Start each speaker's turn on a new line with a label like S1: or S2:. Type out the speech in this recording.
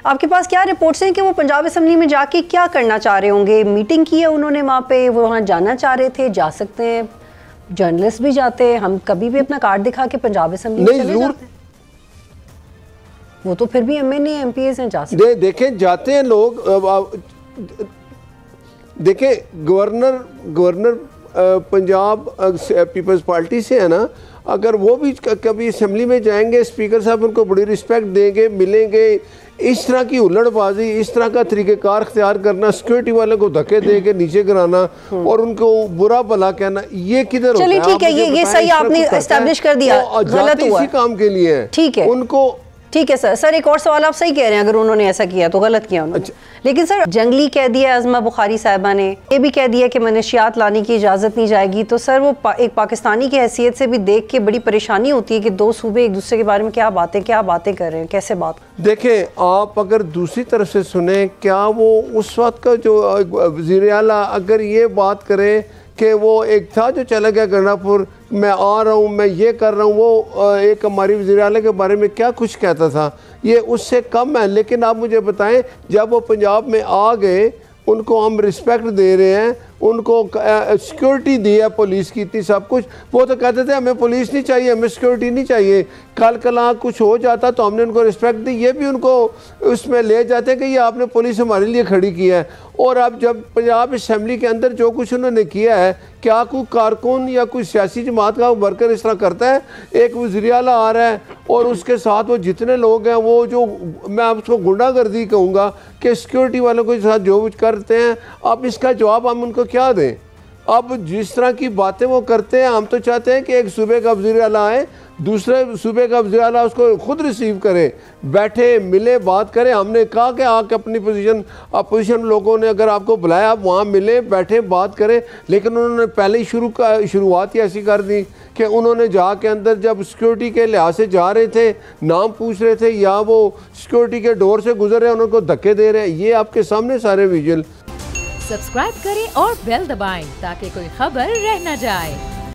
S1: आपके पास क्या रिपोर्ट्स हैं कि वो पंजाब असेंबली में जाके क्या करना चाह रहे होंगे? मीटिंग की है उन्होंने वहाँ पे, वो वहाँ जाना चाह रहे थे, जा सकते हैं, जर्नलिस्ट भी जाते हैं, हम कभी भी अपना कार्ड दिखा के पंजाब असेंबली में चले जाते हैं। वो तो फिर भी MNA MPs हैं, जा सकते
S2: देखें जाते हैं लोग। देखें गवर्नर पंजाब पीपल्स पार्टी से है ना, अगर वो भी कभी असेंबली में जाएंगे, स्पीकर साहब उनको बड़ी रिस्पेक्ट देंगे, मिलेंगे। इस तरह की उल्लड़बाजी, इस तरह का तरीक़ेकार अख्तियार करना, सिक्योरिटी वाले को धक्के दे के नीचे गिराना और उनको बुरा भला कहना, ये किधर होता है?
S1: चलिए ठीक है, ये सही आपने एस्टैब्लिश कर दिया, गलत हुआ,
S2: इसी काम के लिए है,
S1: ठीक है
S2: उनको।
S1: ठीक है सर एक और सवाल, आप सही कह रहे हैं, अगर उन्होंने ऐसा किया तो गलत किया उन्होंने। अच्छा। लेकिन सर जंगली कह दिया आज़मा बुखारी साहिबा ने, ये भी कह दिया कि मनशियात लाने की इजाज़त नहीं जाएगी, तो सर वो एक पाकिस्तानी की हैसियत से भी देख के बड़ी परेशानी होती है कि दो सूबे एक दूसरे के बारे में क्या बातें कर रहे हैं, कैसे बात।
S2: देखें आप अगर दूसरी तरफ से सुने, क्या वो उस वक्त का जो वज़ीर आला अगर ये बात करे कि वो एक था जो चला गया गंडापुर, मैं आ रहा हूँ, मैं ये कर रहा हूँ, वो एक हमारी वज़ीर आला के बारे में क्या कुछ कहता था, ये उससे कम है। लेकिन आप मुझे बताएं, जब वो पंजाब में आ गए, उनको हम रिस्पेक्ट दे रहे हैं, उनको सिक्योरिटी दी है पुलिस की, इतनी सब कुछ, वो तो कहते थे हमें पुलिस नहीं चाहिए, हमें सिक्योरिटी नहीं चाहिए। कल कुछ हो जाता तो हमने उनको रिस्पेक्ट दी, ये भी उनको उसमें ले जाते कि ये आपने पुलिस हमारे लिए खड़ी की है। और अब जब पंजाब असेंबली के अंदर जो कुछ उन्होंने किया है, क्या कोई कारकुन या कोई सियासी जमात का वर्कर इस तरह करता है? एक वज़ीर आला आ रहा है और उसके साथ वो जितने लोग हैं, वो जो मैं उसको गुंडागर्दी कहूँगा कि सिक्योरिटी वालों के साथ जो कुछ करते हैं, अब इसका जवाब हम उनको क्या दें? अब जिस तरह की बातें वो करते हैं, हम तो चाहते हैं कि एक सूबे का वज़ीर आला आए, दूसरे सूबे का वज़ीर आला उसको खुद रिसीव करे, बैठे मिले बात करें। हमने कहा कि आके अपनी अपोजिशन लोगों ने अगर आपको बुलाया, आप वहाँ मिले, बैठे बात करें, लेकिन उन्होंने पहले ही शुरुआत ही ऐसी कर दी कि उन्होंने जाके अंदर जब सिक्योरिटी के लिहाज से जा रहे थे, नाम पूछ रहे थे या वो सिक्योरिटी के डोर से गुजर रहे हैं, उनको धक्के दे रहे हैं। ये आपके सामने सारे विजुअल।
S3: सब्सक्राइब करें और बेल दबाएं ताकि कोई खबर रह न जाए।